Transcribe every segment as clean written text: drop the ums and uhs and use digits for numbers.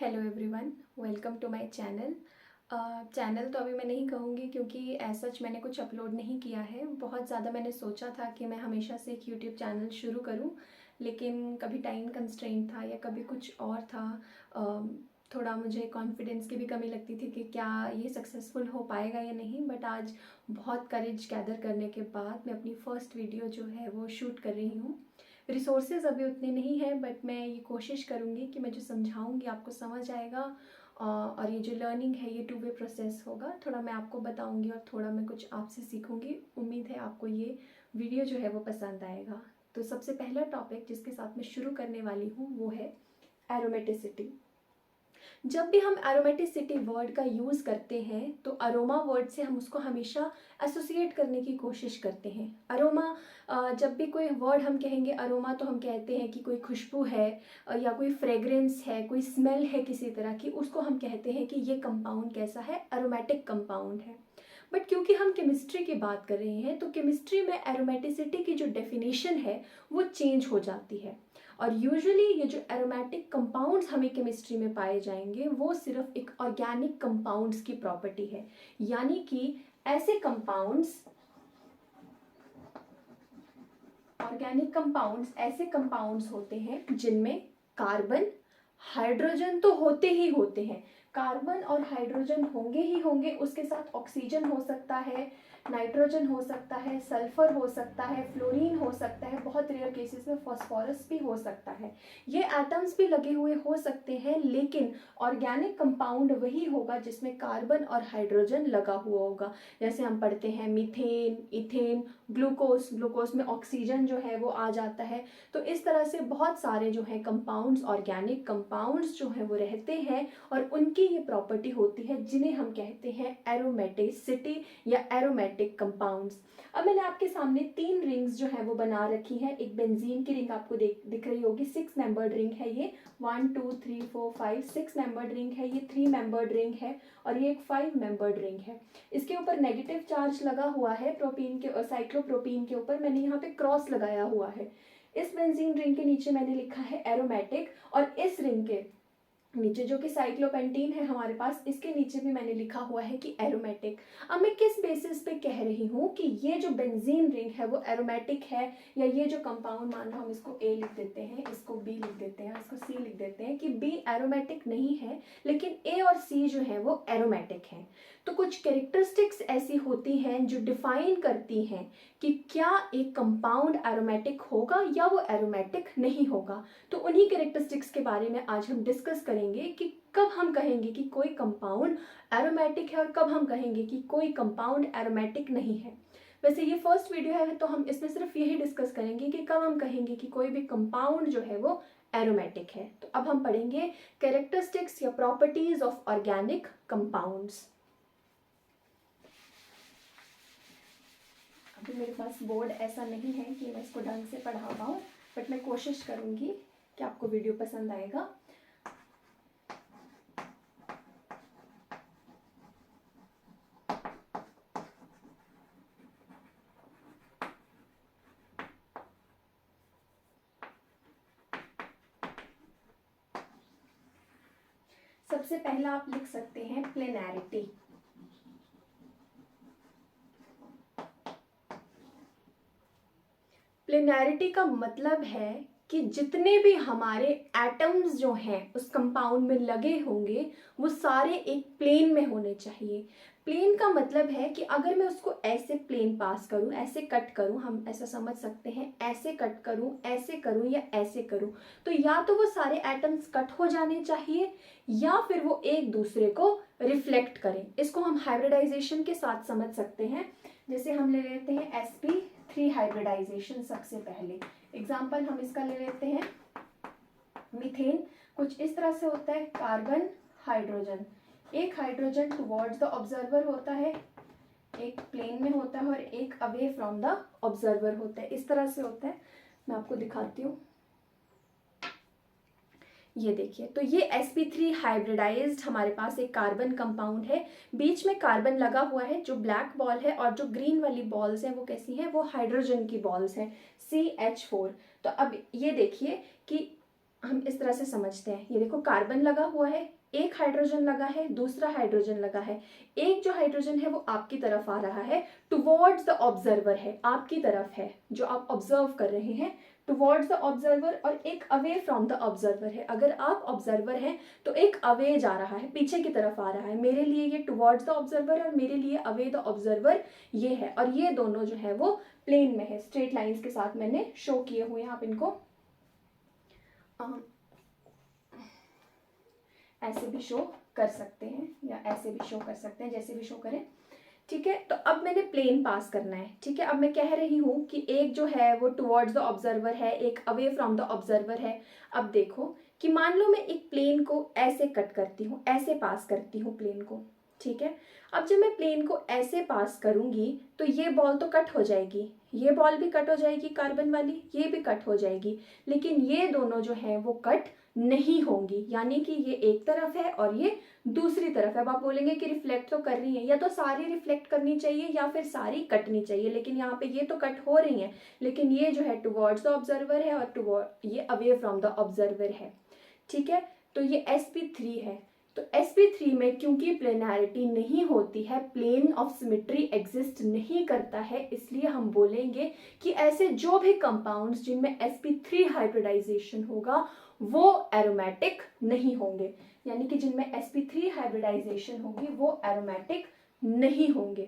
Hello everyone, welcome to my channel. Channel तो अभी मैं नहीं कहूँगी क्योंकि एज सच मैंने कुछ अपलोड नहीं किया है। बहुत ज़्यादा मैंने सोचा था कि मैं हमेशा से एक यूट्यूब चैनल शुरू करूँ, लेकिन कभी टाइम कंस्ट्रेंट था या कभी कुछ और था। थोड़ा मुझे कॉन्फिडेंस की भी कमी लगती थी कि क्या ये सक्सेसफुल हो पाएगा या नहीं। बट आज बहुत करेज गैदर करने के बाद मैं अपनी फ़र्स्ट वीडियो जो है वो शूट कर रही हूँ। रिसोर्सेज अभी उतने नहीं हैं, बट मैं ये कोशिश करूँगी कि मैं जो समझाऊँगी आपको समझ आएगा। और ये जो लर्निंग है ये 2 वे प्रोसेस होगा। थोड़ा मैं आपको बताऊँगी और थोड़ा मैं कुछ आपसे सीखूँगी। उम्मीद है आपको ये वीडियो जो है वो पसंद आएगा। तो सबसे पहला टॉपिक जिसके साथ मैं शुरू करने वाली हूँ वो है एरोमेटिसिटी। जब भी हम एरोमेटिसिटी वर्ड का यूज़ करते हैं तो अरोमा वर्ड से हम उसको हमेशा एसोसिएट करने की कोशिश करते हैं। अरोमा, जब भी कोई वर्ड हम कहेंगे अरोमा तो हम कहते हैं कि कोई खुशबू है या कोई फ्रेग्रेंस है, कोई स्मेल है किसी तरह की, उसको हम कहते हैं कि ये कंपाउंड कैसा है, एरोमेटिक कंपाउंड है। बट क्योंकि हम केमिस्ट्री की बात कर रहे हैं तो केमिस्ट्री में एरोमेटिसिटी की जो डेफिनेशन है वो चेंज हो जाती है। और यूजुअली ये जो एरोमेटिक कंपाउंड्स हमें केमिस्ट्री में पाए जाएंगे वो सिर्फ एक ऑर्गेनिक कंपाउंड्स की प्रॉपर्टी है। यानी कि ऐसे कंपाउंड्स, ऑर्गेनिक कंपाउंड्स ऐसे कंपाउंड्स होते हैं जिनमें कार्बन, हाइड्रोजन तो होते ही होते हैं। कार्बन और हाइड्रोजन होंगे ही होंगे, उसके साथ ऑक्सीजन हो सकता है, नाइट्रोजन हो सकता है, सल्फर हो सकता है, फ्लोरीन हो सकता है, बहुत रेयर केसेस में फॉस्फोरस भी हो सकता है। ये एटम्स भी लगे हुए हो सकते हैं, लेकिन ऑर्गेनिक कंपाउंड वही होगा जिसमें कार्बन और हाइड्रोजन लगा हुआ होगा। जैसे हम पढ़ते हैं मीथेन, इथेन, ग्लूकोज, ग्लूकोज में ऑक्सीजन जो है वो आ जाता है। तो इस तरह से बहुत सारे जो है कंपाउंड्स, ऑर्गेनिक कंपाउंड्स जो है वो रहते हैं और उनकी ये प्रॉपर्टी होती है जिन्हें हम कहते हैं एरोमेटिसिटी या एरोमेटिक कंपाउंड्स। अब मैंने आपके सामने 3 रिंग्स जो है वो बना रखी हैं। एक बेंजीन की रिंग आपको दिख रही होगी, 6 मेंबर्ड रिंग है ये। 1 2 3 4 5 6 मेंबर्ड रिंग है ये, 3 मेंबर्ड रिंग है और ये एक 5 मेंबर्ड रिंग है। इसके ऊपर नेगेटिव चार्ज लगा हुआ है प्रोपीन के, साइक्लोप्रोपीन के ऊपर मैंने यहाँ पे क्रॉस लगाया हुआ है। इस बेंजीन रिंग के नीचे मैंने लिखा है एरोमेटिक और इस रिंग के नीचे जो कि साइक्लोपेंटीन है हमारे पास, इसके नीचे भी मैंने लिखा हुआ है कि एरोमेटिक। अब मैं किस बेसिस पे कह रही हूँ कि ये जो बेंजीन रिंग है वो एरोमेटिक है, या ये जो कंपाउंड, मान लो हम इसको ए लिख देते हैं, इसको बी लिख देते हैं, इसको सी लिख देते हैं, कि बी एरोमेटिक नहीं है लेकिन ए और सी जो है वो एरोमेटिक है। तो कुछ कैरेक्टरिस्टिक्स ऐसी होती हैं जो डिफाइन करती हैं कि क्या एक कंपाउंड एरोमेटिक होगा या वो एरोमेटिक नहीं होगा। तो उन्हीं कैरेक्टरिस्टिक्स के बारे में आज हम डिस्कस करेंगे कि कब हम कहेंगे कि कोई कंपाउंड एरोमेटिक है और कब हम कहेंगे कि कोई कंपाउंड एरोमेटिक नहीं है। वैसे ये फर्स्ट वीडियो है तो हम इसमें सिर्फ यही डिस्कस करेंगे कि कब हम कहेंगे कि कोई भी कंपाउंड जो है वो एरोमेटिक है। तो अब हम पढ़ेंगे कैरेक्टरिस्टिक्स या प्रॉपर्टीज ऑफ ऑर्गेनिक कंपाउंड्स। अभी मेरे पास बोर्ड ऐसा नहीं है कि मैं इसको ढंग से पढ़ा पाऊँ, बट मैं कोशिश करूँगी कि आपको वीडियो पसंद आएगा। सबसे पहला आप लिख सकते हैं प्लेनैरिटी। प्लेनैरिटी का मतलब है कि जितने भी हमारे एटम्स जो हैं उस कंपाउंड में लगे होंगे वो सारे एक प्लेन में होने चाहिए। प्लेन का मतलब है कि अगर मैं उसको ऐसे प्लेन पास करूं, ऐसे कट करूं, हम ऐसा समझ सकते हैं, ऐसे कट करूं, ऐसे करूं या ऐसे करूं, तो या तो वो सारे एटम्स कट हो जाने चाहिए या फिर वो एक दूसरे को रिफ्लेक्ट करें। इसको हम हाइब्रिडाइजेशन के साथ समझ सकते हैं। जैसे हम ले लेते हैं sp3 हाइब्रिडाइजेशन। सबसे पहले एग्जाम्पल हम इसका ले लेते हैं मीथेन। कुछ इस तरह से होता है, कार्बन, हाइड्रोजन, एक हाइड्रोजन टुवर्ड्स द ऑब्जर्वर होता है, एक प्लेन में होता है और एक अवे फ्रॉम द ऑब्जर्वर होता है। इस तरह से होता है, मैं आपको दिखाती हूँ। ये देखिए, तो ये sp3 हाइब्रिडाइज्ड हमारे पास एक कार्बन कंपाउंड है। बीच में कार्बन लगा हुआ है, जो ब्लैक बॉल है, और जो ग्रीन वाली बॉल्स हैं वो कैसी हैं, वो हाइड्रोजन की बॉल्स हैं, CH4। तो अब ये देखिए कि हम इस तरह से समझते हैं, ये देखो कार्बन लगा हुआ है, एक हाइड्रोजन लगा है, दूसरा हाइड्रोजन लगा है, एक जो हाइड्रोजन है वो आपकी तरफ आ रहा है, टुवर्ड्स द ऑब्जर्वर है, आपकी तरफ है, जो आप ऑब्जर्व कर रहे हैं, टुवर्ड्स द ऑब्जर्वर, और एक अवे फ्रॉम द ऑब्जर्वर है। अगर आप ऑब्जर्वर हैं तो एक अवे जा रहा है, पीछे की तरफ आ रहा है, मेरे लिए ये टुवर्ड्स द ऑब्जर्वर और मेरे लिए अवे द ऑब्जर्वर ये है, और ये दोनों जो है वो प्लेन में है, स्ट्रेट लाइंस के साथ मैंने शो किए हुए हैं, आप इनको ऐसे भी शो कर सकते हैं या ऐसे भी शो कर सकते हैं, जैसे भी शो करें, ठीक है। तो अब मैंने प्लेन पास करना है, ठीक है। अब मैं कह रही हूँ कि एक जो है वो टुवर्ड्स द ऑब्जर्वर है, एक अवे फ्रॉम द ऑब्जर्वर है। अब देखो कि मान लो मैं एक प्लेन को ऐसे कट करती हूँ, ऐसे पास करती हूँ प्लेन को, ठीक है। अब जब मैं प्लेन को ऐसे पास करूंगी तो ये बॉल तो कट हो जाएगी, ये बॉल भी कट हो जाएगी कार्बन वाली, ये भी कट हो जाएगी, लेकिन ये दोनों जो है वो कट नहीं होंगी, यानी कि ये एक तरफ है और ये दूसरी तरफ है। अब आप बोलेंगे कि रिफ्लेक्ट तो कर रही है, या तो सारी रिफ्लेक्ट करनी चाहिए या फिर सारी कटनी चाहिए, लेकिन यहाँ पे ये तो कट हो रही है, लेकिन ये जो है टुवर्ड्स द ऑब्जर्वर है और टुवर्ड ये अवे फ्रॉम द ऑब्जर्वर है, ठीक है। तो ये sp3 है। तो sp3 में क्योंकि प्लेनैरिटी नहीं होती है, प्लेन ऑफ सिमेट्री एग्जिस्ट नहीं करता है, इसलिए हम बोलेंगे कि ऐसे जो भी कंपाउंड्स जिनमें sp3 हाइब्रिडाइजेशन होगा वो एरोमेटिक नहीं होंगे, यानी कि जिनमें sp3 हाइब्रिडाइजेशन होगी वो एरोमेटिक नहीं होंगे।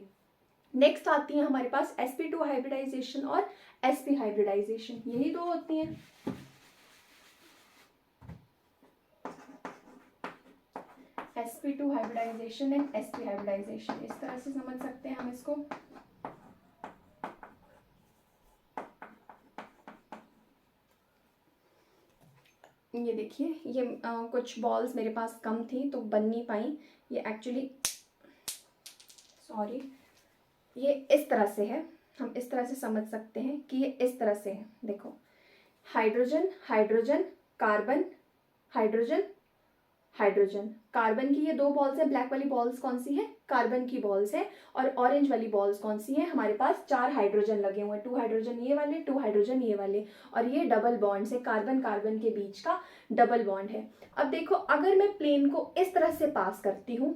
नेक्स्ट आती है हमारे पास sp2 हाइब्रिडाइजेशन और sp हाइब्रिडाइजेशन, यही दो होती हैं। sp2 hybridization and sp hybridisation, इस तरह से समझ सकते हैं हम इसको। ये देखिए, ये कुछ बॉल्स मेरे पास कम थी तो बन नहीं पाई, ये एक्चुअली सॉरी, ये इस तरह से है, हम इस तरह से समझ सकते हैं कि ये इस तरह से है। देखो hydrogen hydrogen carbon hydrogen hydrogen, carbon की ये दो बॉल्स है, ब्लैक वाली बॉल्स कौन सी है, कार्बन की बॉल्स है, और ऑरेंज वाली बॉल्स कौन सी है, हमारे पास 4 हाइड्रोजन लगे हुए हैं, 2 हाइड्रोजन ये वाले, 2 हाइड्रोजन ये वाले, और ये डबल बॉन्ड है, कार्बन कार्बन के बीच का डबल बॉन्ड है। अब देखो अगर मैं प्लेन को इस तरह से पास करती हूँ,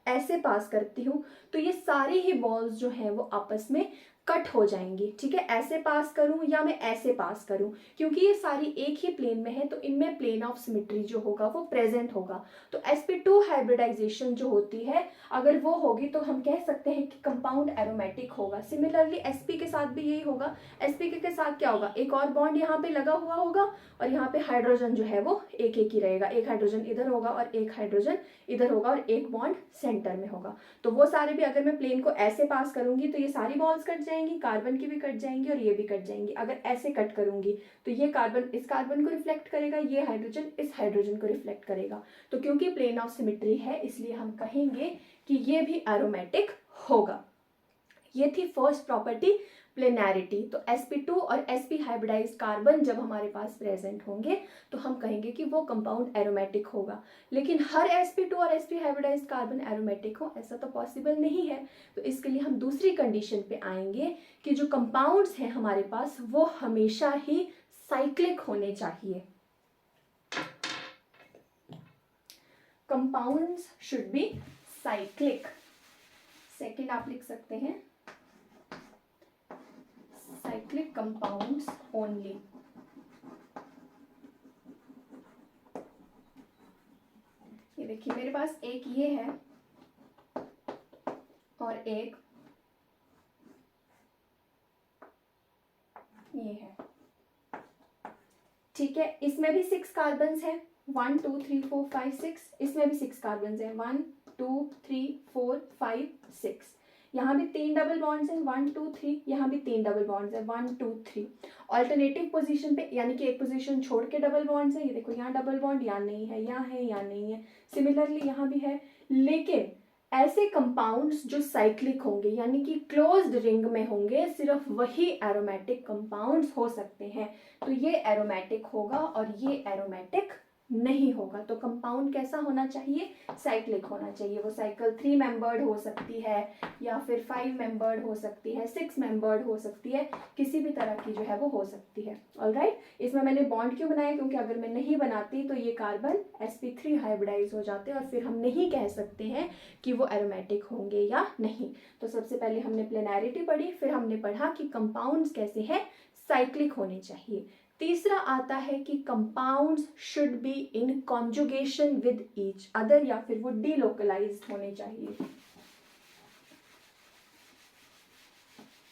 ऐसे पास करती हूँ, तो ये सारी ही बॉल्स जो हैं वो आपस में कट हो जाएंगी, ठीक है। ऐसे पास करूं या मैं ऐसे पास करूं, क्योंकि ये सारी एक ही प्लेन में है तो इनमें प्लेन ऑफ सिमेट्री जो होगा वो प्रेजेंट होगा। तो sp2 हाइब्रिडाइजेशन जो होती है अगर वो होगी तो हम कह सकते हैं कि कंपाउंड एरोमेटिक होगा। सिमिलरली sp के साथ भी यही होगा। sp के साथ क्या होगा, एक और बॉन्ड यहाँ पे लगा हुआ होगा और यहाँ पे हाइड्रोजन जो है वो एक एक ही रहेगा, एक हाइड्रोजन इधर होगा और एक हाइड्रोजन इधर होगा और एक बॉन्ड सेंटर में होगा। तो वो सारे भी अगर मैं प्लेन को ऐसे पास करूंगी तो ये सारी बॉल्स कट जाएंगी, कार्बन की भी कट जाएंगी और ये भी कट जाएंगी। अगर ऐसे कट करूंगी तो ये कार्बन इस कार्बन को रिफ्लेक्ट करेगा, ये हाइड्रोजन इस हाइड्रोजन को रिफ्लेक्ट करेगा। तो क्योंकि प्लेन ऑफ सिमेट्री है इसलिए हम कहेंगे कि ये भी एरोमेटिक होगा। ये थी फर्स्ट प्रॉपर्टी, प्लेनैरिटी। तो sp2 और sp हाइब्रिडाइज्ड कार्बन जब हमारे पास प्रेजेंट होंगे तो हम कहेंगे कि वो कंपाउंड एरोमेटिक होगा। लेकिन हर sp2 और sp हाइब्रिडाइज्ड कार्बन एरोमेटिक हो ऐसा तो पॉसिबल नहीं है। तो इसके लिए हम दूसरी कंडीशन पे आएंगे कि जो कंपाउंड्स हैं हमारे पास वो हमेशा ही साइक्लिक होने चाहिए। Compounds should be cyclic. Second आप लिख सकते हैं cyclic compounds only। ये देखिए मेरे पास एक ये है और एक ये है, ठीक है। इसमें भी 6 कार्बन्स हैं, 1 2 3 4 5 6, इसमें भी 6 कार्बन्स हैं, 1 2 3 4 5 6। यहाँ भी 3 डबल बॉन्ड्स हैं, 1 2 3, यहाँ भी 3 डबल बॉन्ड्स हैं, 1 2 3। ऑल्टरनेटिव पोजीशन पे यानी कि एक पोजीशन छोड़ के डबल बॉन्ड्स हैं। ये देखो यहाँ डबल बॉन्ड, यहाँ नहीं है, यहाँ है, यहाँ नहीं है। सिमिलरली यहाँ भी है। लेकिन ऐसे कंपाउंड्स जो साइक्लिक होंगे यानी कि क्लोज्ड रिंग में होंगे, सिर्फ वही एरोमेटिक कंपाउंड्स हो सकते हैं। तो ये एरोमेटिक होगा और ये एरोमेटिक नहीं होगा। तो कंपाउंड कैसा होना चाहिए, साइक्लिक होना चाहिए। वो साइकिल 3 मेंबर्ड हो सकती है या फिर 5 मेंबर्ड हो सकती है, 6 मेंबर्ड हो सकती है, किसी भी तरह की जो है वो हो सकती है। ऑलराइट, इसमें मैंने बॉन्ड क्यों बनाया, क्योंकि अगर मैं नहीं बनाती तो ये कार्बन sp3 हाइब्रिडाइज हो जाते हैं और फिर हम नहीं कह सकते हैं कि वो एरोमेटिक होंगे या नहीं। तो सबसे पहले हमने प्लेनैरिटी पढ़ी, फिर हमने पढ़ा कि कंपाउंड्स कैसे हैं, साइक्लिक होने चाहिए। तीसरा आता है कि compounds should be in conjugation with each other, या फिर वो डीलोकलाइज्ड होने चाहिए।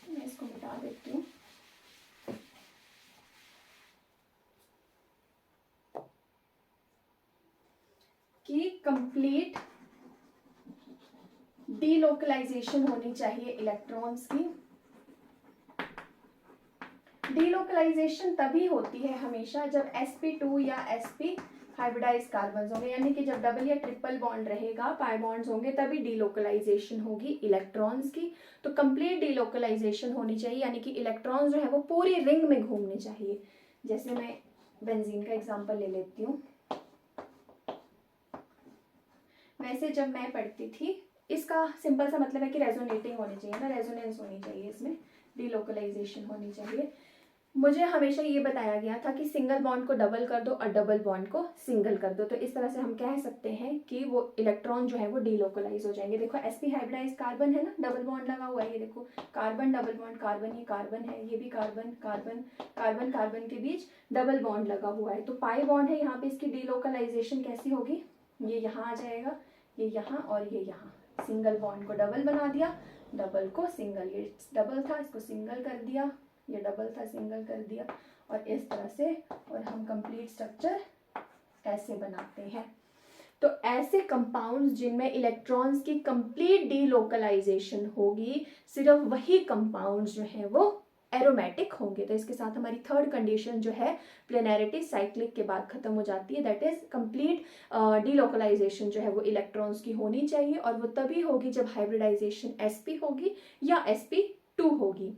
मैं इसको मिटा देती हूँ। कि कंप्लीट डीलोकलाइजेशन होनी चाहिए इलेक्ट्रॉन्स की। डीलोकलाइजेशन तभी होती है हमेशा जब sp2 या sp हाइब्रिडाइज कार्बन होंगे, यानी कि जब डबल या ट्रिपल बॉन्ड रहेगा, पाई बॉन्ड्स होंगे, तभी डीलोकलाइजेशन होगी इलेक्ट्रॉन्स की। तो कंप्लीट डीलोकलाइजेशन होनी चाहिए, यानी कि इलेक्ट्रॉन्स जो है वो पूरी रिंग में घूमने चाहिए। जैसे मैं बेंजीन का एग्जांपल ले लेती हूँ। वैसे जब मैं पढ़ती थी, इसका सिंपल सा मतलब है कि रेजोनेटिंग होनी चाहिए ना, रेजोनेंस होनी चाहिए, इसमें डीलोकलाइजेशन होनी चाहिए। मुझे हमेशा ये बताया गया था कि सिंगल बॉन्ड को डबल कर दो और डबल बॉन्ड को सिंगल कर दो, तो इस तरह से हम कह सकते हैं कि वो इलेक्ट्रॉन जो है वो डीलोकलाइज हो जाएंगे। देखो sp हाइब्रिडाइज कार्बन है ना, डबल बॉन्ड लगा हुआ है, ये देखो कार्बन डबल बॉन्ड, कार्बन, ये कार्बन है, ये भी कार्बन, कार्बन कार्बन कार्बन के बीच डबल बॉन्ड लगा हुआ है। तो पाई बॉन्ड है यहाँ पे, इसकी डीलोकलाइजेशन कैसी होगी, ये यहाँ आ जाएगा, ये यहाँ और ये यहाँ। सिंगल बॉन्ड को डबल बना दिया, डबल को सिंगल, ये डबल था इसको सिंगल कर दिया, ये डबल था सिंगल कर दिया, और इस तरह से, और हम कंप्लीट स्ट्रक्चर ऐसे बनाते हैं। तो ऐसे कंपाउंड्स जिनमें इलेक्ट्रॉन्स की कंप्लीट डीलोकलाइजेशन होगी, सिर्फ वही कंपाउंड्स जो है वो एरोमेटिक होंगे। तो इसके साथ हमारी थर्ड कंडीशन जो है प्लेनैरिटी साइक्लिक के बाद खत्म हो जाती है, दैट इज कंप्लीट डीलोकलाइजेशन जो है वो इलेक्ट्रॉन्स की होनी चाहिए, और वो तभी होगी जब हाइब्रिडाइजेशन sp होगी या sp2 होगी।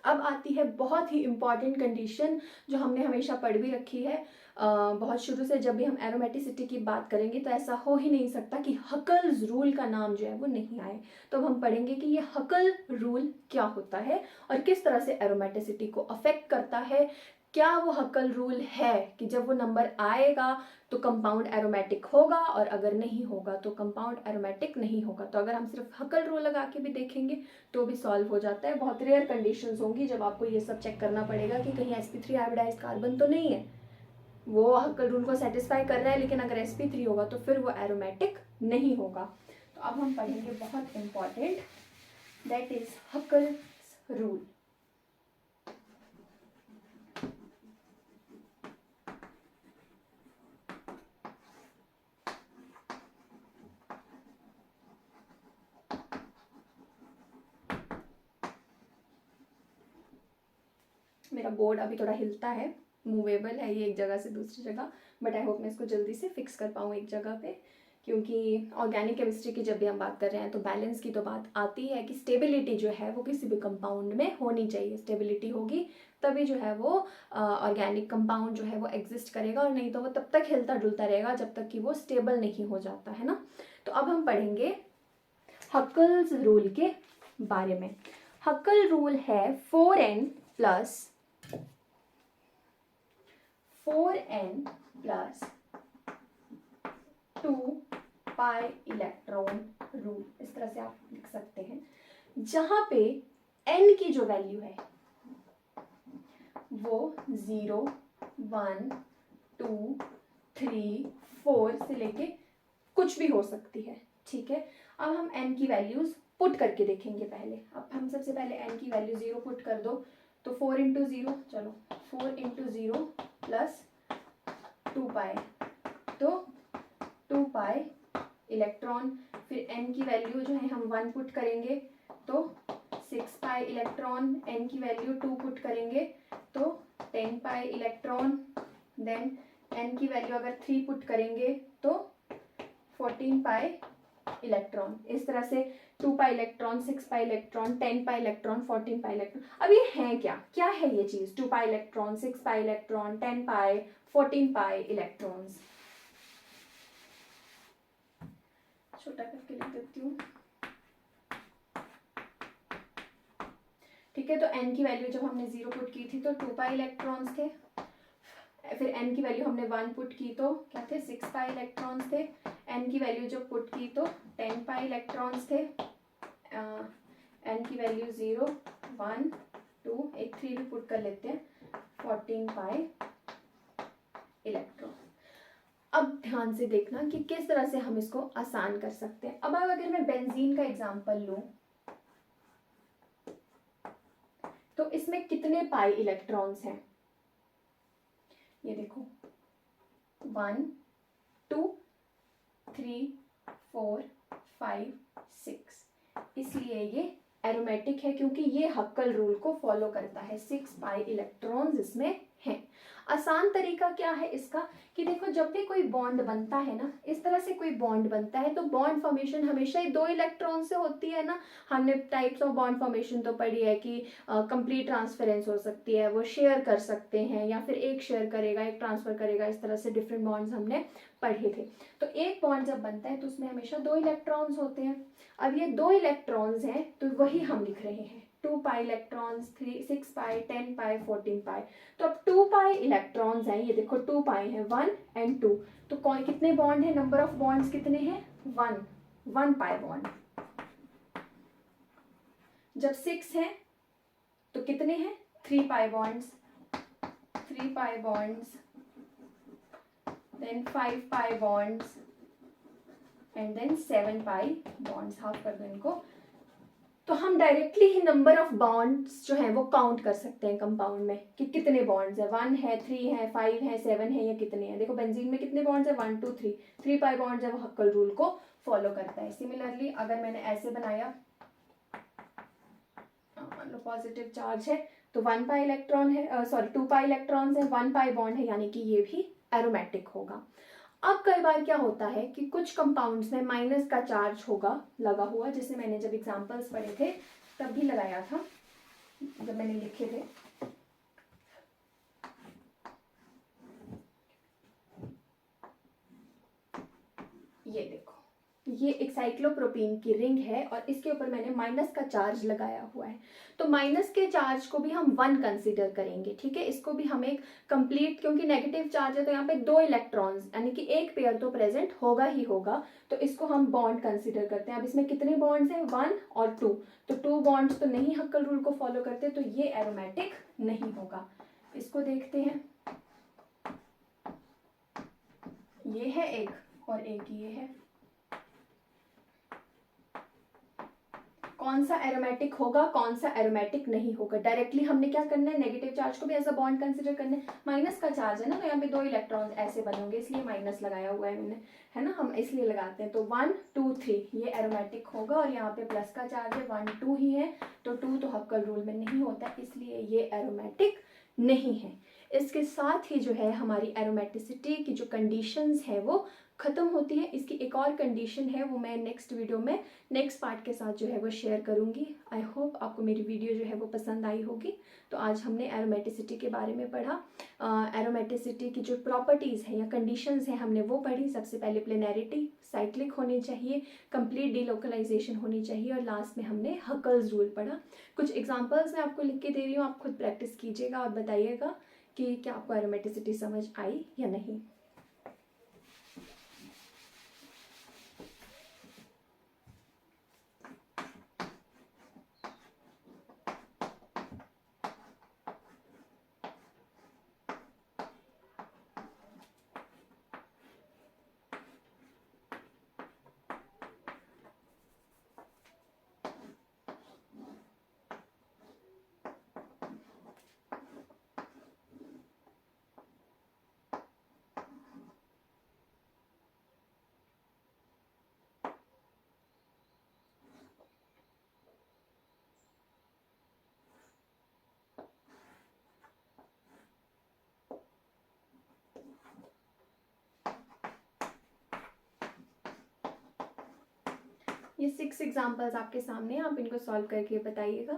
अब आती है बहुत ही इंपॉर्टेंट कंडीशन जो हमने हमेशा पढ़ भी रखी है, बहुत शुरू से। जब भी हम एरोमेटिसिटी की बात करेंगे तो ऐसा हो ही नहीं सकता कि हकल्स रूल का नाम जो है वो नहीं आए। तो हम पढ़ेंगे कि ये हकल रूल क्या होता है और किस तरह से एरोमेटिसिटी को अफेक्ट करता है। क्या वो हकल रूल है कि जब वो नंबर आएगा तो कंपाउंड एरोमेटिक होगा, और अगर नहीं होगा तो कंपाउंड एरोमेटिक नहीं होगा। तो अगर हम सिर्फ हकल रूल लगा के भी देखेंगे तो भी सॉल्व हो जाता है। बहुत रेयर कंडीशंस होंगी जब आपको ये सब चेक करना पड़ेगा कि कहीं sp3 हाइब्रिडाइज्ड कार्बन तो नहीं है, वो हकल रूल को सेटिस्फाई कर रहा है, लेकिन अगर sp3 होगा तो फिर वो एरोमेटिक नहीं होगा। तो अब हम पढ़ेंगे बहुत important, that is Huckel's rule. मेरा बोर्ड अभी थोड़ा हिलता है, मूवेबल है ये एक जगह से दूसरी जगह, बट आई होप मैं इसको जल्दी से फिक्स कर पाऊँ एक जगह पे, क्योंकि ऑर्गेनिक केमिस्ट्री की जब भी हम बात कर रहे हैं तो बैलेंस की तो बात आती है कि स्टेबिलिटी जो है वो किसी भी कंपाउंड में होनी चाहिए। स्टेबिलिटी होगी तभी जो है वो ऑर्गेनिक कंपाउंड जो है वो एग्जिस्ट करेगा, और नहीं तो वो तब तक हिलता डुलता रहेगा जब तक कि वो स्टेबल नहीं हो जाता है ना। तो अब हम पढ़ेंगे हकल्स रूल के बारे में। हकल रूल है 4n plus 2 pi electron rule, इस तरह से आप लिख सकते हैं, जहां पे n की जो वैल्यू है वो 0, 1, 2, 3, 4 से लेके कुछ भी हो सकती है, ठीक है। अब हम n की वैल्यूज पुट करके देखेंगे पहले। अब हम सबसे पहले n की वैल्यू 0 पुट कर दो, तो 4 इंटू 0, चलो 4 इंटू 0 प्लस 2 पाई, तो 2 पाई इलेक्ट्रॉन। फिर n की वैल्यू जो है हम 1 पुट करेंगे तो 6 पाई इलेक्ट्रॉन, n की वैल्यू 2 पुट करेंगे तो 10 पाई इलेक्ट्रॉन। देन n की वैल्यू अगर 3 पुट करेंगे तो 14 पाई इलेक्ट्रॉन। इस तरह से 2 pi electron, 6 pi electron, 10 pi electron, 14 pi electron. अब ये है क्या है ये चीज, 2 पाई इलेक्ट्रॉन, 6 पाई इलेक्ट्रॉन, 10 पाई, 14 पाई इलेक्ट्रॉन्स। छोटा करके लिख देती हूँ। ठीक है, तो n की वैल्यू जब हमने 0 पुट की थी तो 2 पाई इलेक्ट्रॉन्स थे, फिर n की वैल्यू हमने 1 पुट की तो क्या थे, 6 पाई इलेक्ट्रॉन्स थे, n की वैल्यू जब पुट की तो 10 पाई इलेक्ट्रॉन्स थे, n की वैल्यू 0 1 2 एक 3 भी पुट कर लेते हैं, 14 पाई इलेक्ट्रॉन। अब ध्यान से देखना कि किस तरह से हम इसको आसान कर सकते हैं। अब अगर मैं बेंजीन का एग्जांपल लूं तो इसमें कितने पाई इलेक्ट्रॉन्स हैं, ये देखो 1 2 3 4 5 6, इसलिए ये एरोमेटिक है क्योंकि ये हक्कल रूल को फॉलो करता है। 6 पाई इलेक्ट्रॉन्स इसमें हैं। आसान तरीका क्या है इसका कि देखो जब भी कोई बॉन्ड बनता है ना, इस तरह से कोई बॉन्ड बनता है तो बॉन्ड फॉर्मेशन हमेशा ही 2 इलेक्ट्रॉन से होती है ना। हमने टाइप्स ऑफ बॉन्ड फॉर्मेशन तो पढ़ी है कि कंप्लीट ट्रांसफरेंस हो सकती है, वो शेयर कर सकते हैं या फिर एक शेयर करेगा एक ट्रांसफर करेगा, इस तरह से डिफरेंट बॉन्ड्स हमने पढ़े थे। तो एक बॉन्ड जब बनता है तो उसमें हमेशा 2 इलेक्ट्रॉन्स होते हैं। अब ये 2 इलेक्ट्रॉन्स हैं तो वही हम लिख रहे हैं, 2 पाई इलेक्ट्रॉन्स, 6 पाई, 10 पाई, 14 पाई। तो अब 2 पाई इलेक्ट्रॉन्स हैं, ये देखो 2 पाई है, 1 एंड 2, तो कौन कितने बॉन्ड है, नंबर ऑफ बॉन्ड्स कितने हैं, 1 पाई बॉन्ड। जब 6 है तो कितने हैं, 3 pi bonds, 3 pi bonds, then 5 pi bonds and then 7 pi bonds. Half कर दो इनको। तो हम डायरेक्टली ही नंबर ऑफ बॉन्ड्स जो हैं वो काउंट कर सकते हैं कंपाउंड में कि कितने बॉन्ड्स है, 1 है, 3 है, 5 है, 7 है, या कितने हैं। देखो बेंजीन में कितने बॉन्ड्स है, 1 2 3 पाई बॉन्ड्स है, वो हक्कल रूल को फॉलो करता है। सिमिलरली अगर मैंने ऐसे बनाया, मान लो पॉजिटिव चार्ज है तो 1 पाई इलेक्ट्रॉन है, सॉरी 2 पाई इलेक्ट्रॉन्स है, 1 पाई बॉन्ड है, यानी कि ये भी एरोमेटिक होगा। अब कई बार क्या होता है कि कुछ कंपाउंड्स में माइनस का चार्ज होगा लगा हुआ, जैसे मैंने जब एग्जांपल्स पढ़े थे तब भी लगाया था, जब मैंने लिखे थे। ये देखो, ये एक साइक्लोप्रोपीन की रिंग है और इसके ऊपर मैंने माइनस का चार्ज लगाया हुआ है। तो माइनस के चार्ज को भी हम 1 कंसीडर करेंगे, ठीक है। इसको भी हम एक कंप्लीट, क्योंकि नेगेटिव चार्ज है तो यहाँ पे 2 इलेक्ट्रॉन्स यानी कि एक पेयर तो प्रेजेंट होगा ही होगा, तो इसको हम बॉन्ड कंसीडर करते हैं। अब इसमें कितने बॉन्ड्स हैं, 1 और 2, तो 2 बॉन्ड्स तो नहीं हक्कल रूल को फॉलो करते, तो ये एरोमेटिक नहीं होगा। इसको देखते हैं, ये है एक और एक ये है। कौन सा एरोमेटिक होगा, कौन सा एरोमेटिक नहीं होगा, डायरेक्टली हमने क्या करना है, नेगेटिव चार्ज को भी एज अ बॉन्ड कंसीडर करना है। माइनस का चार्ज है ना, तो यहाँ पे 2 इलेक्ट्रॉन्स ऐसे बनेंगे, इसलिए माइनस लगाया हुआ है मैंने, है ना, हम इसलिए लगाते हैं। तो 1 2 3 ये एरोमेटिक होगा, और यहाँ पे प्लस का चार्ज है, 1 2 ही है, तो 2 तो हक्कल रूल में नहीं होता, इसलिए ये एरोमेटिक नहीं है। इसके साथ ही जो है हमारी एरोमेटिसिटी की जो कंडीशंस है वो खत्म होती है। इसकी एक और कंडीशन है, वो मैं नेक्स्ट वीडियो में नेक्स्ट पार्ट के साथ जो है वो शेयर करूंगी। आई होप आपको मेरी वीडियो जो है वो पसंद आई होगी। तो आज हमने एरोमेटिसिटी के बारे में पढ़ा। एरोमेटिसिटी की जो प्रॉपर्टीज़ हैं या कंडीशंस हैं हमने वो पढ़ी। सबसे पहले प्लेनैरिटी, साइक्लिक होनी चाहिए, कंप्लीट डीलोकलाइजेशन होनी चाहिए, और लास्ट में हमने हकल्स रूल पढ़ा। कुछ एग्जाम्पल्स मैं आपको लिख के दे रही हूँ, आप खुद प्रैक्टिस कीजिएगा और बताइएगा कि क्या आपको एरोमेटिसिटी समझ आई या नहीं। ये 6 एग्जाम्पल्स आपके सामने, आप इनको सॉल्व करके बताइएगा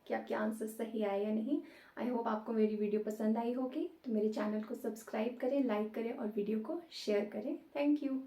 कि आपके आंसर सही आए या नहीं। आई होप आपको मेरी वीडियो पसंद आई होगी। तो मेरे चैनल को सब्सक्राइब करें, लाइक करें और वीडियो को शेयर करें। Thank you.